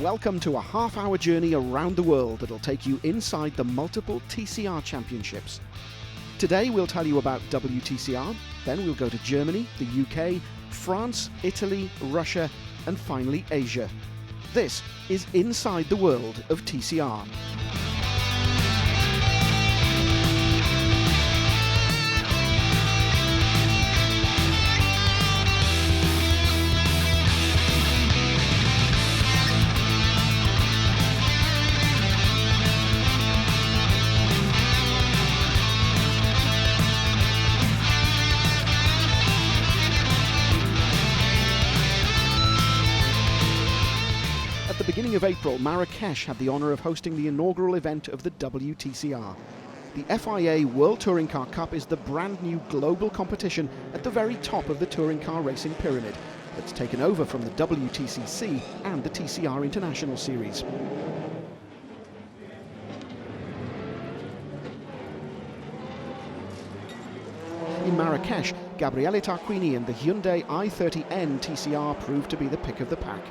Welcome to a half-hour journey around the world that'll take you inside the multiple TCR championships. Today we'll tell you about WTCR, then we'll go to Germany, the UK, France, Italy, Russia, and finally Asia. This is Inside the World of TCR. At the beginning of April, Marrakesh had the honour of hosting the inaugural event of the WTCR. The FIA World Touring Car Cup is the brand new global competition at the very top of the touring car racing pyramid that's taken over from the WTCC and the TCR International Series. In Marrakesh, Gabriele Tarquini and the Hyundai i30N TCR proved to be the pick of the pack.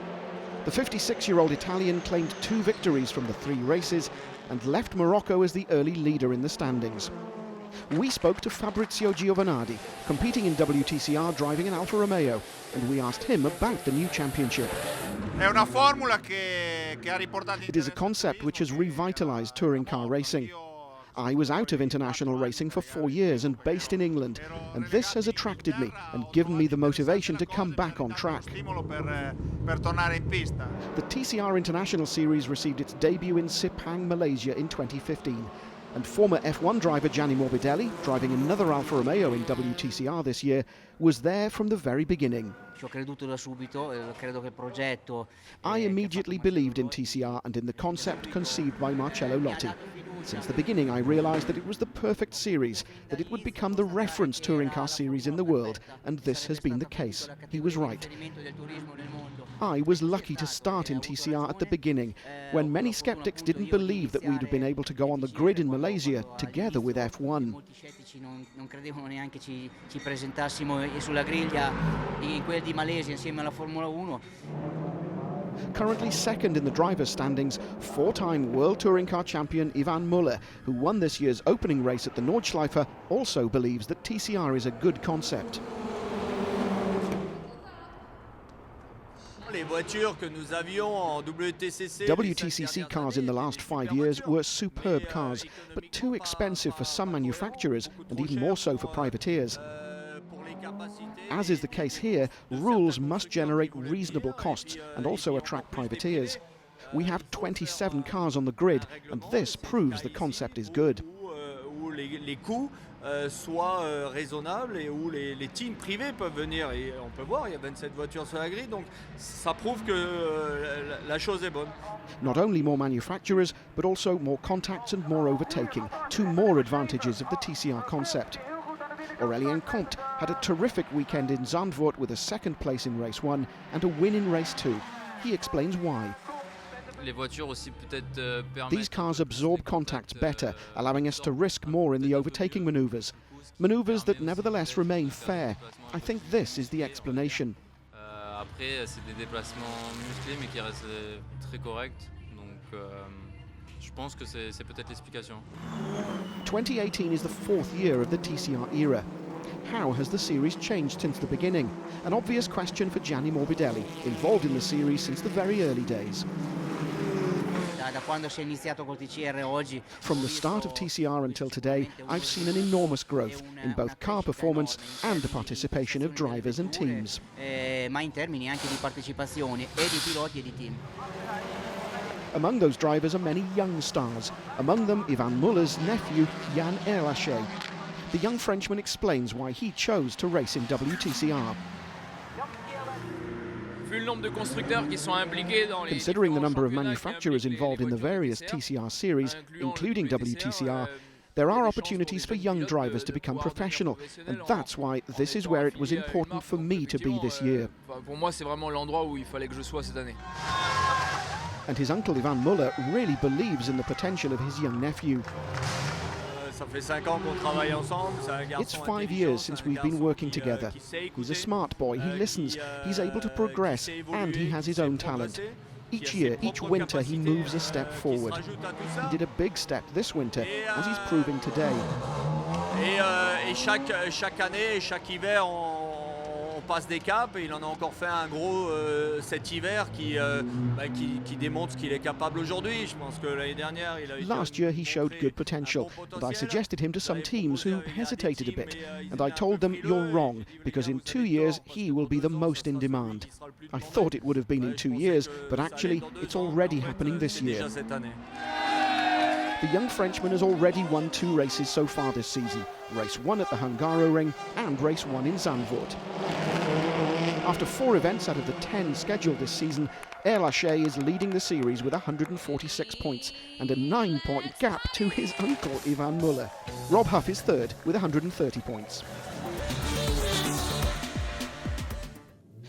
The 56-year-old Italian claimed 2 victories from the 3 races and left Morocco as the early leader in the standings. We spoke to Fabrizio Giovanardi, competing in WTCR driving an Alfa Romeo, and we asked him about the new championship. It is a concept which has revitalised touring car racing. I was out of international racing for 4 years and based in England, and this has attracted me and given me the motivation to come back on track. The TCR International Series received its debut in Sepang, Malaysia in 2015, and former F1 driver Gianni Morbidelli, driving another Alfa Romeo in WTCR this year, was there from the very beginning. I immediately believed in TCR and in the concept conceived by Marcello Lotti. Since the beginning I realised that it was the perfect series, that it would become the reference touring car series in the world, and this has been the case. He was right. I was lucky to start in TCR at the beginning, when many skeptics didn't believe that we'd have been able to go on the grid in Malaysia together with F1. Currently second in the drivers' standings, 4-time World Touring Car champion Ivan Muller, who won this year's opening race at the Nordschleife, also believes that TCR is a good concept. WTCC cars in the last 5 years were superb cars, but too expensive for some manufacturers and even more so for privateers. As is the case here, rules must generate reasonable costs and also attract privateers. We have 27 cars on the grid, and this proves the concept is good. Not only more manufacturers, but also more contacts and more overtaking, 2 more advantages of the TCR concept. Aurélien Comte had a terrific weekend in Zandvoort with a 2nd place in race 1 and a win in race 2. He explains why. These cars absorb contacts better, allowing us to risk more in the overtaking manoeuvres. Manoeuvres that nevertheless remain fair. I think this is the explanation. 2018 is the 4th year of the TCR era. How has the series changed since the beginning? An obvious question for Gianni Morbidelli, involved in the series since the very early days. From the start of TCR until today, I've seen an enormous growth in both car performance and the participation of drivers and teams. Among those drivers are many young stars, among them Ivan Muller's nephew, Yann Erlaché. The young Frenchman explains why he chose to race in WTCR. Considering the number of manufacturers involved in the various TCR series, including WTCR, there are opportunities for young drivers to become professional, and that's why this is where it was important for me to be this year. And his uncle Ivan Muller really believes in the potential of his young nephew. It's 5 years since we've been working together. He's a smart boy, he listens, he's able to progress, and he has his own talent. Each year, each winter, he moves a step forward. He did a big step this winter, as he's proving today. Et chaque année, chaque hiver, on passe des caps, et il en a encore fait un gros cet hiver qui démontre ce qu'il est capable aujourd'hui. Je pense que l'année dernière, il a eu... Last year he showed good potential, and I suggested him to some teams who hesitated a bit, and I told them, you're wrong, because in 2 years he will be the most in demand. I thought it would have been in 2 years, but actually it's already happening this year. The young Frenchman has already won 2 races so far this season, race 1 at the Hungaroring and race 1 in Zandvoort. After 4 events out of the 10 scheduled this season, Air Lachey is leading the series with 146 points and a 9-point gap to his uncle Ivan Muller. Rob Huff is third with 130 points.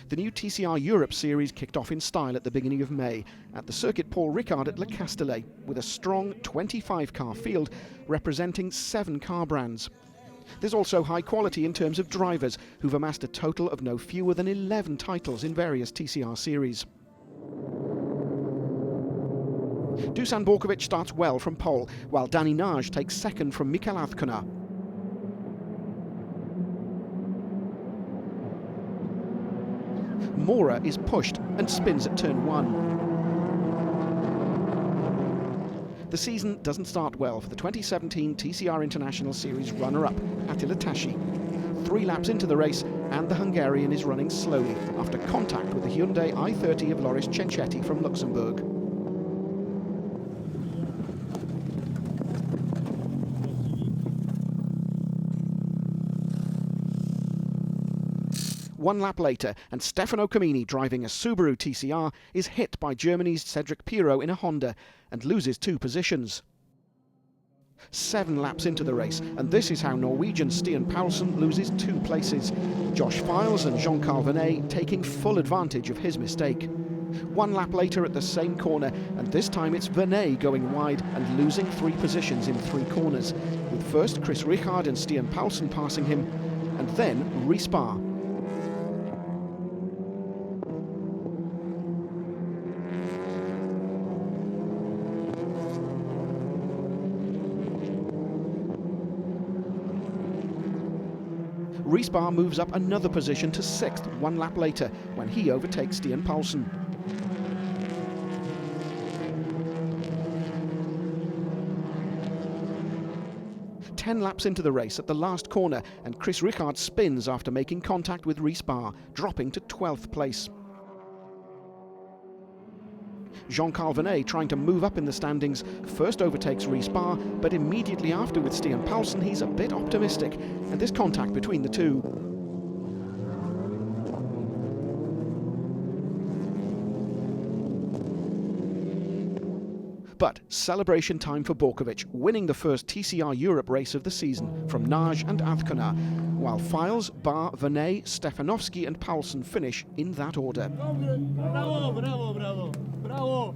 The new TCR Europe series kicked off in style at the beginning of May at the circuit Paul Ricard at Le Castellet, with a strong 25-car field representing 7 car brands. There's also high quality in terms of drivers, who've amassed a total of no fewer than 11 titles in various TCR series. Dusan Borkovic starts well from pole, while Danny Nage takes second from Mikel Azcona. Mora is pushed and spins at turn 1. The season doesn't start well for the 2017 TCR International Series runner-up, Attila Tashi. 3 laps into the race and the Hungarian is running slowly after contact with the Hyundai i30 of Loris Cenchetti from Luxembourg. One lap later, and Stefano Camini, driving a Subaru TCR, is hit by Germany's Cedric Pirot in a Honda and loses 2 positions. 7 laps into the race, and this is how Norwegian Stian Paulsen loses 2 places. Josh Files and Jean-Carl Venet taking full advantage of his mistake. 1 lap later at the same corner, and this time it's Venet going wide and losing 3 positions in 3 corners, with first Chris Ricard and Stian Paulsen passing him, and then Ricard. Ricard moves up another position to 6th 1 lap later when he overtakes Stian Paulsen. Ten laps into the race at the last corner, and Chris Ricard spins after making contact with Ricard, dropping to 12th place. Jean-Carl Venet, trying to move up in the standings, first overtakes Ricard, but immediately after with Stian Paulsen he's a bit optimistic, and there's contact between the two. But celebration time for Borkovic, winning the first TCR Europe race of the season from Nage and Azcona, while Files, Barr, Venet, Stefanovski and Paulsen finish in that order. Bravo, bravo, bravo, bravo.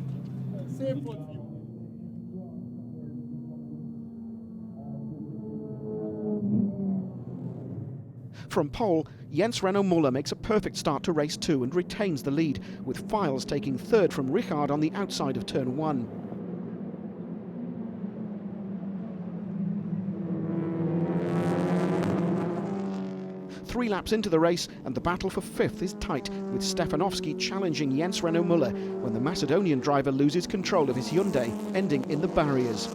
From pole, Jens Renaud Muller makes a perfect start to race 2 and retains the lead, with Files taking 3rd from Ricard on the outside of turn 1. Three laps into the race, and the battle for 5th is tight, with Stefanovski challenging Jens Renaud Muller when the Macedonian driver loses control of his Hyundai, ending in the barriers.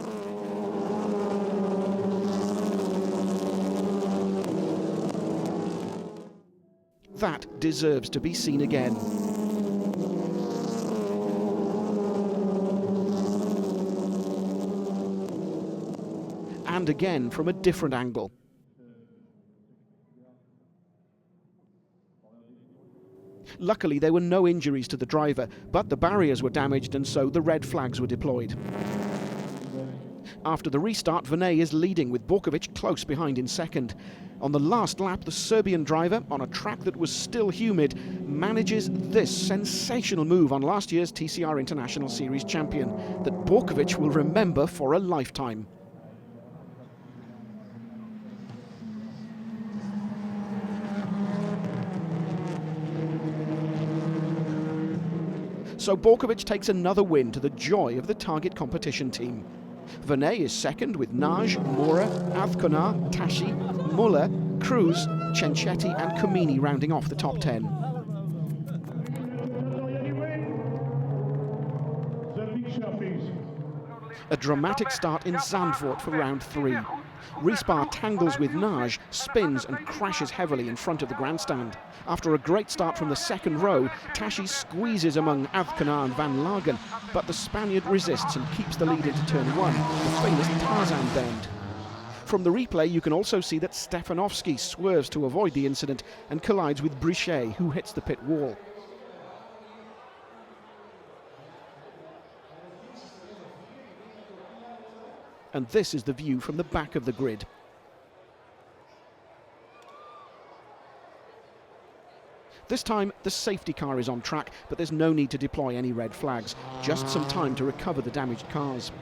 That deserves to be seen again. And again from a different angle. Luckily, there were no injuries to the driver, but the barriers were damaged and so the red flags were deployed. After the restart, Venet is leading, with Borkovic close behind in 2nd. On the last lap, the Serbian driver, on a track that was still humid, manages this sensational move on last year's TCR International Series champion that Borkovic will remember for a lifetime. So Borkovic takes another win to the joy of the target competition team. Vernet is second with Naj, Mora, Azkonar, Tashi, Muller, Cruz, Cenchetti and Comini rounding off the top 10. A dramatic start in Zandvoort for round 3. Rispar tangles with Naj, spins and crashes heavily in front of the grandstand. After a great start from the second row, Tashi squeezes among Azkonar and Van Lagen, but the Spaniard resists and keeps the lead into turn 1, the famous Tarzan bend. From the replay you can also see that Stefanovski swerves to avoid the incident and collides with Brichet, who hits the pit wall. And this is the view from the back of the grid. This time the safety car is on track, but there's no need to deploy any red flags, just some time to recover the damaged cars.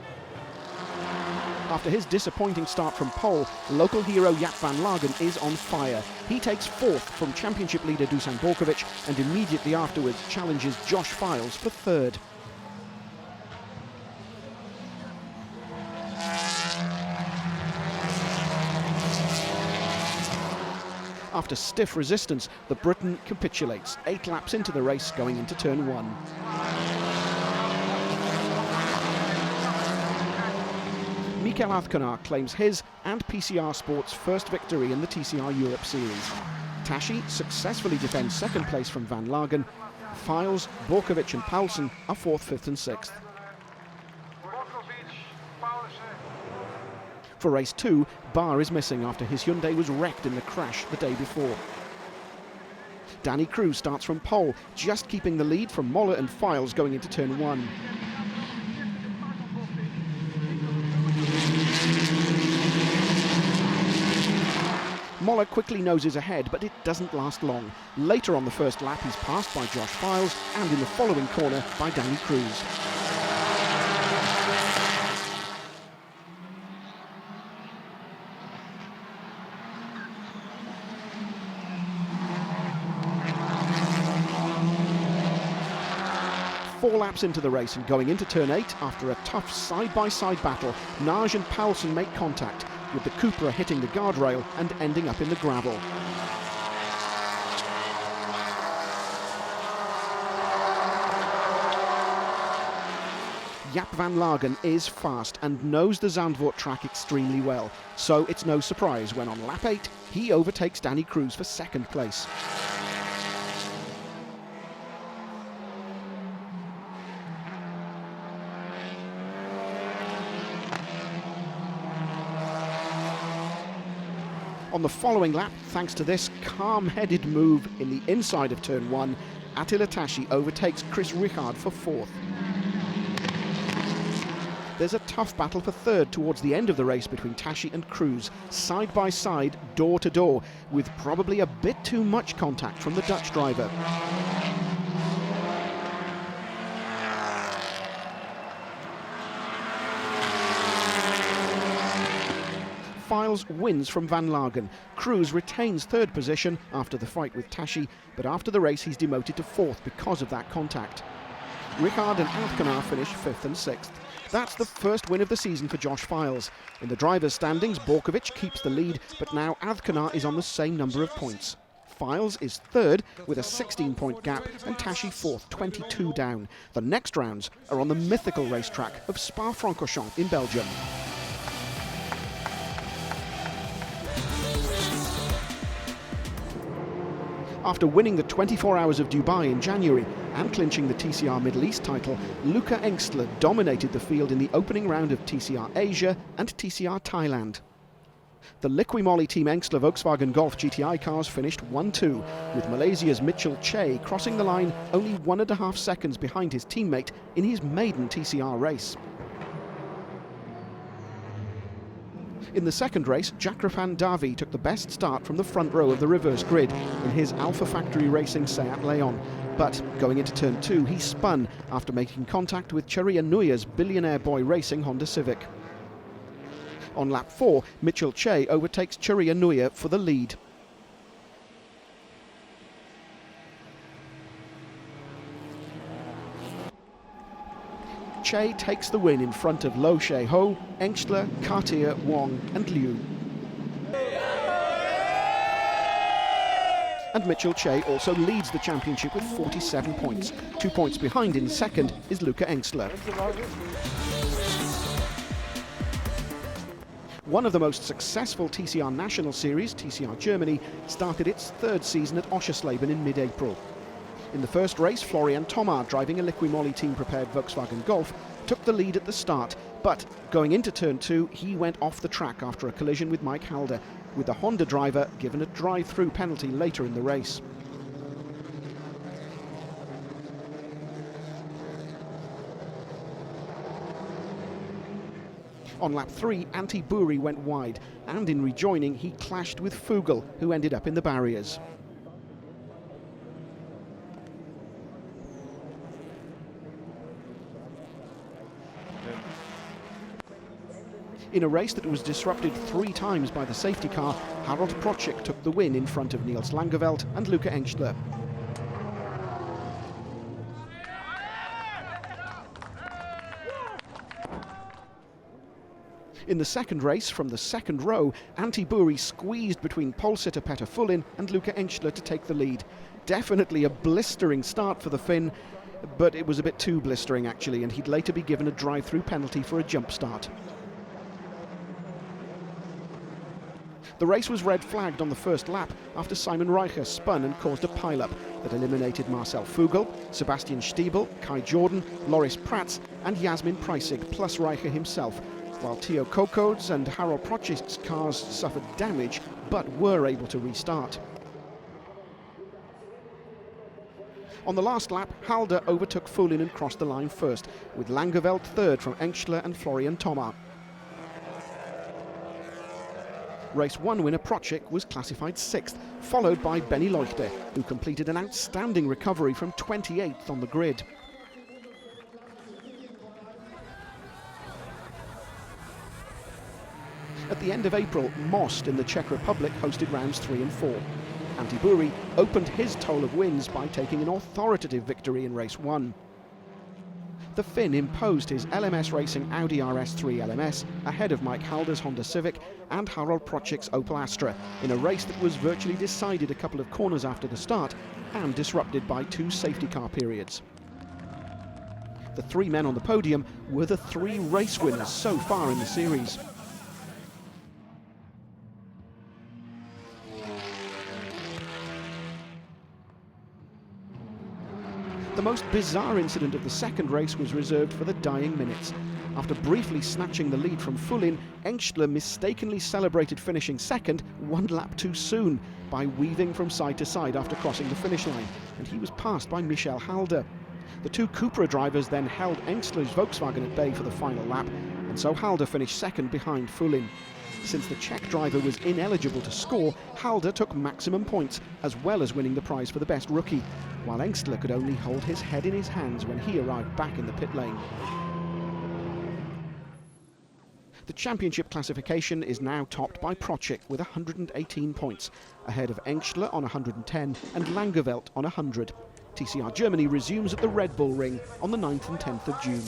After his disappointing start from pole, local hero Jaap van Lagen is on fire. He takes 4th from championship leader Dusan Borkovic and immediately afterwards challenges Josh Files for 3rd. After stiff resistance, the Briton capitulates, 8 laps into the race going into turn 1. Mikel Azkonar claims his and PCR Sport's first victory in the TCR Europe series. Tashi successfully defends second place from Van Lagen. Files, Borkovic and Paulsen are 4th, 5th and 6th. For race 2, Barr is missing after his Hyundai was wrecked in the crash the day before. Danny Cruz starts from pole, just keeping the lead from Moller and Files going into turn 1. Moller quickly noses ahead, but it doesn't last long. Later on the first lap he's passed by Josh Files and in the following corner by Danny Cruz. Four laps into the race and going into turn 8, after a tough side-by-side battle, Naj and Paulsen make contact, with the Cupra hitting the guardrail and ending up in the gravel. Jaap van Lagen is fast and knows the Zandvoort track extremely well, so it's no surprise when on lap 8 he overtakes Danny Cruz for 2nd place. On the following lap, thanks to this calm-headed move in the inside of turn 1, Attila Tashi overtakes Chris Ricard for 4th. There's a tough battle for 3rd towards the end of the race between Tashi and Cruz, side by side, door to door, with probably a bit too much contact from the Dutch driver. Files wins from Van Lagen. Cruz retains 3rd position after the fight with Tashi, but after the race he's demoted to 4th because of that contact. Ricard and Azkonar finish 5th and 6th. That's the first win of the season for Josh Files. In the drivers' standings, Borkovic keeps the lead, but now Azkonar is on the same number of points. Files is 3rd with a 16-point gap and Tashi 4th, 22 down. The next rounds are on the mythical racetrack of Spa-Francorchamps in Belgium. After winning the 24 Hours of Dubai in January and clinching the TCR Middle East title, Luca Engstler dominated the field in the opening round of TCR Asia and TCR Thailand. The Liqui-Moly Team Engstler Volkswagen Golf GTI cars finished 1-2, with Malaysia's Mitchell Che crossing the line only 1.5 seconds behind his teammate in his maiden TCR race. In the second race, Jakrapan Davi took the best start from the front row of the reverse grid in his Alpha Factory Racing Seat Leon. But going into turn 2, he spun after making contact with Cheria Nuya's Billionaire Boy Racing Honda Civic. On lap 4, Mitchell Che overtakes Cheria Nuya for the lead. Che takes the win in front of Lo She-ho, Engstler, Cartier, Wong and Liu. And Mitchell Che also leads the championship with 47 points. 2 points behind in second is Luca Engstler. One of the most successful TCR national series, TCR Germany, started its third season at Oschersleben in mid-April. In the first race, Florian Thomar, driving a Liqui-Moly team-prepared Volkswagen Golf, took the lead at the start, but going into turn 2, he went off the track after a collision with Mike Halder, with the Honda driver given a drive-through penalty later in the race. On lap 3, Antti Buri went wide, and in rejoining he clashed with Fugel, who ended up in the barriers. In a race that was disrupted 3 times by the safety car, Harold Procik took the win in front of Niels Langeveld and Luca Engstler. In the second race, from the second row, Antti Buri squeezed between pole sitter Petter Fullin and Luca Engstler to take the lead. Definitely a blistering start for the Finn, but it was a bit too blistering actually, and he'd later be given a drive-through penalty for a jump start. The race was red flagged on the first lap after Simon Reicher spun and caused a pile-up that eliminated Marcel Fugel, Sebastian Stiebel, Kai Jordan, Loris Prats and Jasmin Preissig, plus Reicher himself, while Theo Kokod's and Harold Procik's cars suffered damage but were able to restart. On the last lap, Halder overtook Fullin and crossed the line first, with Langeveld third from Engstler and Florian Thomar. Race 1 winner Procik was classified 6th, followed by Benny Leuchter, who completed an outstanding recovery from 28th on the grid. At the end of April, Most in the Czech Republic hosted rounds 3 and 4. Antti Buri opened his toll of wins by taking an authoritative victory in race 1. The Finn imposed his LMS Racing Audi RS3 LMS ahead of Mike Halder's Honda Civic and Harold Procik's Opel Astra in a race that was virtually decided a couple of corners after the start and disrupted by 2 safety car periods. The 3 men on the podium were the 3 race winners so far in the series. The most bizarre incident of the second race was reserved for the dying minutes. After briefly snatching the lead from Fullin, Engstler mistakenly celebrated finishing second 1 lap too soon by weaving from side to side after crossing the finish line, and he was passed by Michael Halder. The 2 Cupra drivers then held Engstler's Volkswagen at bay for the final lap, and so Halder finished second behind Fullin. Since the Czech driver was ineligible to score, Halder took maximum points, as well as winning the prize for the best rookie, while Engstler could only hold his head in his hands when he arrived back in the pit lane. The championship classification is now topped by Procik with 118 points, ahead of Engstler on 110 and Langeveld on 100. TCR Germany resumes at the Red Bull Ring on the 9th and 10th of June.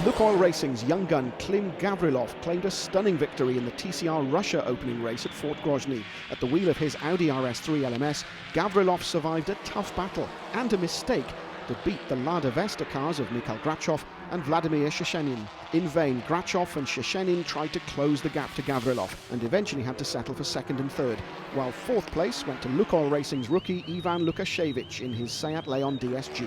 Lukoil Racing's young gun Klim Gavrilov claimed a stunning victory in the TCR Russia opening race at Fort Grozny. At the wheel of his Audi RS3 LMS, Gavrilov survived a tough battle and a mistake to beat the Lada Vesta cars of Mikhail Grachov and Vladimir Sheshenin. In vain, Grachov and Sheshenin tried to close the gap to Gavrilov and eventually had to settle for second and third, while 4th place went to Lukoil Racing's rookie Ivan Lukashevich in his Seat Leon DSG.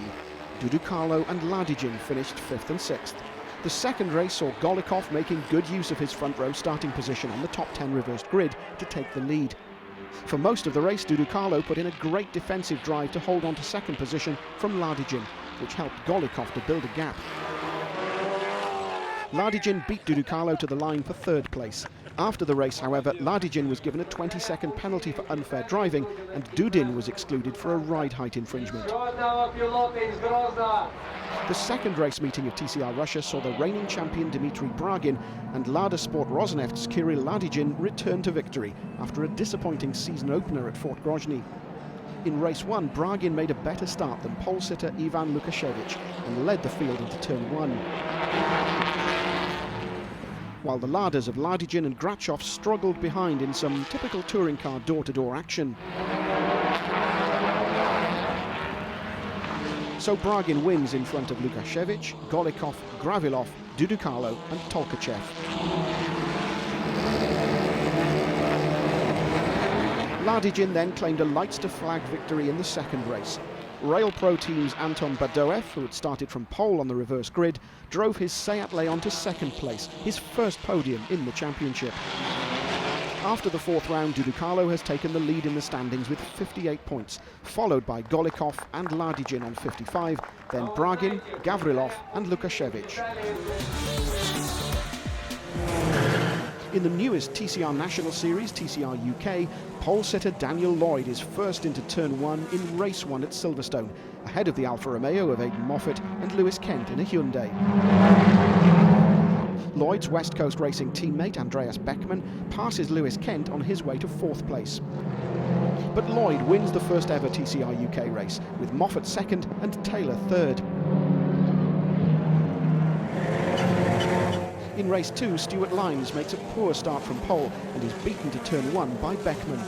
Dudu Carlo and Ladijin finished 5th and 6th. The second race saw Golikov making good use of his front row starting position on the top 10 reversed grid to take the lead. For most of the race, Dudu Carlo put in a great defensive drive to hold on to second position from Ladijin, which helped Golikov to build a gap. Ladijin beat Dudu Carlo to the line for 3rd place. After the race, however, Ladijin was given a 20-second penalty for unfair driving, and Dudin was excluded for a ride height infringement. The second race meeting of TCR Russia saw the reigning champion Dmitry Bragin and Lada Sport Rosneft's Kirill Ladijin return to victory after a disappointing season opener at Fort Grozny. In race 1, Bragin made a better start than pole sitter Ivan Lukashevich and led the field into turn 1. While the Ladas of Ladygin and Grachov struggled behind in some typical touring car door-to-door action. So Bragin wins in front of Lukashevich, Golikov, Gravilov, Dudukalo and Tolkachev. Ladygin then claimed a lights-to-flag victory in the second race. Rail Pro Team's Anton Badoev, who had started from pole on the reverse grid, drove his Seat Leon to second place, his first podium in the championship. After the fourth round, Dudukalo has taken the lead in the standings with 58 points, followed by Golikov and Ladygin on 55, then Bragin, Gavrilov and Lukashevich. In the newest TCR National Series, TCR UK, pole sitter Daniel Lloyd is first into turn 1 in race 1 at Silverstone, ahead of the Alfa Romeo of Aidan Moffat and Lewis Kent in a Hyundai. Lloyd's West Coast Racing teammate Andreas Beckmann passes Lewis Kent on his way to fourth place. But Lloyd wins the first ever TCR UK race, with Moffat second and Taylor third. In race 2, Stuart Limes makes a poor start from pole and is beaten to turn 1 by Beckmann.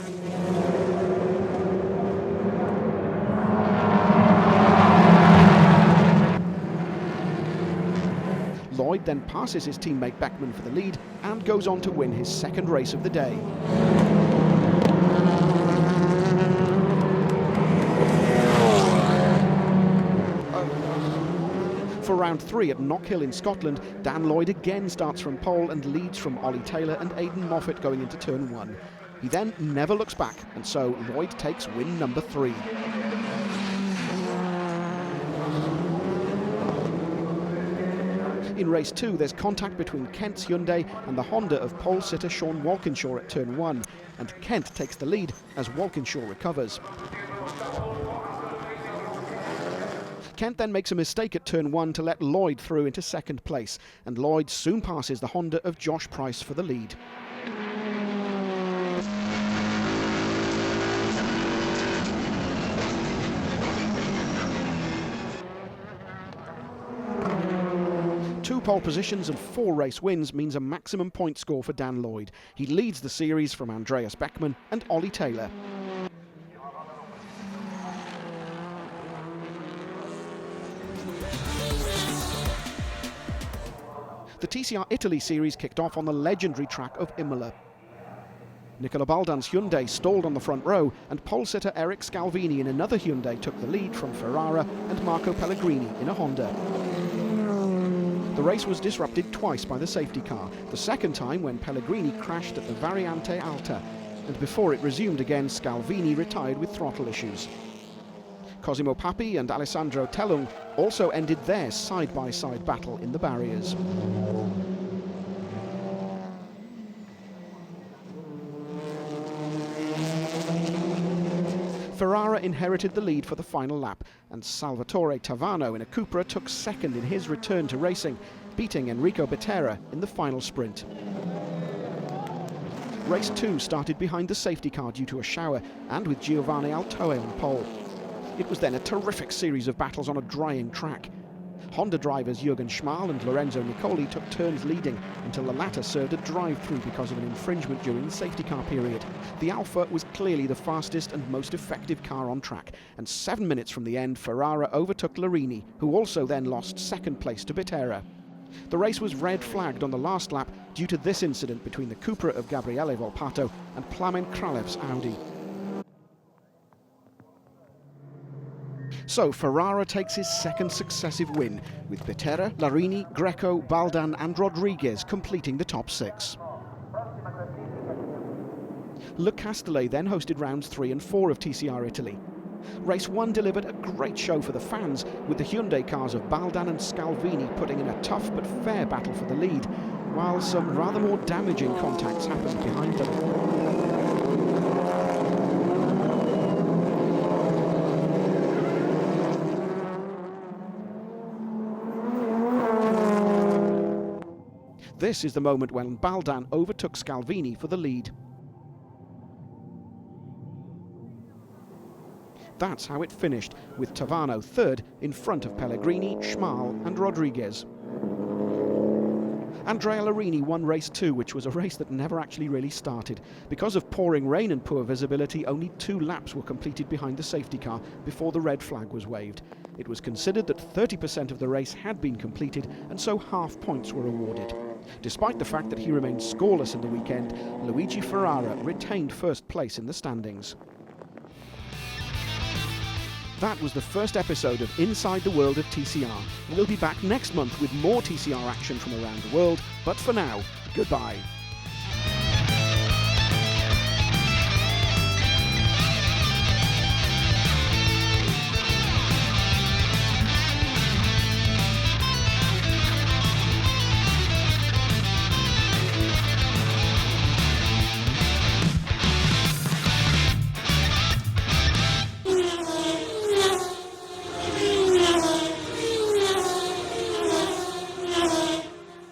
Lloyd then passes his teammate Beckmann for the lead and goes on to win his second race of the day. For round 3 at Knockhill in Scotland, Dan Lloyd again starts from pole and leads from Ollie Taylor and Aidan Moffat going into turn 1. He then never looks back, and so Lloyd takes win number 3. In race 2, there's contact between Kent's Hyundai and the Honda of pole sitter Sean Walkinshaw at turn 1, and Kent takes the lead as Walkinshaw recovers. Kent then makes a mistake at turn 1 to let Lloyd through into second place, and Lloyd soon passes the Honda of Josh Price for the lead. Two pole positions and 4 race wins means a maximum point score for Dan Lloyd. He leads the series from Andreas Beckmann and Ollie Taylor. The TCR Italy series kicked off on the legendary track of Imola. Nicola Baldan's Hyundai stalled on the front row, and pole sitter Eric Scalvini in another Hyundai took the lead from Ferrara and Marco Pellegrini in a Honda. The race was disrupted twice by the safety car, the second time when Pellegrini crashed at the Variante Alta, and before it resumed again, Scalvini retired with throttle issues. Cosimo Papi and Alessandro Tellung also ended their side-by-side battle in the barriers. Ferrara inherited the lead for the final lap, and Salvatore Tavano in a Cupra took second in his return to racing, beating Enrico Bettera in the final sprint. Race 2 started behind the safety car due to a shower, and with Giovanni Altoe on pole. It was then a terrific series of battles on a drying track. Honda drivers Jürgen Schmal and Lorenzo Nicoli took turns leading until the latter served a drive-through because of an infringement during the safety car period. The Alfa was clearly the fastest and most effective car on track, and 7 minutes from the end, Ferrara overtook Larini, who also then lost second place to Bettera. The race was red flagged on the last lap due to this incident between the Cupra of Gabriele Volpato and Plamen Kralev's Audi. So Ferrara takes his second successive win, with Bettera, Larini, Greco, Baldan and Rodriguez completing the top 6. Le Castellet then hosted rounds 3 and 4 of TCR Italy. Race 1 delivered a great show for the fans, with the Hyundai cars of Baldan and Scalvini putting in a tough but fair battle for the lead, while some rather more damaging contacts happened behind them. This is the moment when Baldan overtook Scalvini for the lead. that's how it finished, with Tavano third in front of Pellegrini, Schmal and Rodriguez. Andrea Larini won race 2, which was a race that never actually really started. Because of pouring rain and poor visibility, only 2 laps were completed behind the safety car before the red flag was waved. It was considered that 30% of the race had been completed, and so half points were awarded. Despite the fact that he remained scoreless in the weekend, Luigi Ferrara retained first place in the standings. That was the first episode of Inside the World of TCR. We'll be back next month with more TCR action from around the world, but for now, goodbye.